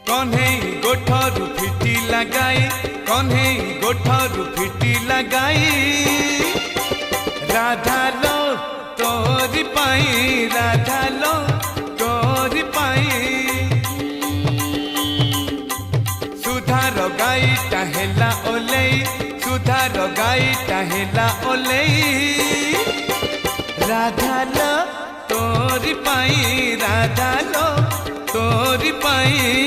कन्हई गोठरू फिटी लगाई कन्हई गोठरू फिटी लगाई राधा लो तोरी पाई राधा लो तोरी पाई सुधार गाई टाहेला ओलेई सुधार गाई टाहेला ओलेई राधा लो तोरी पाई राधा लो तोरी पाई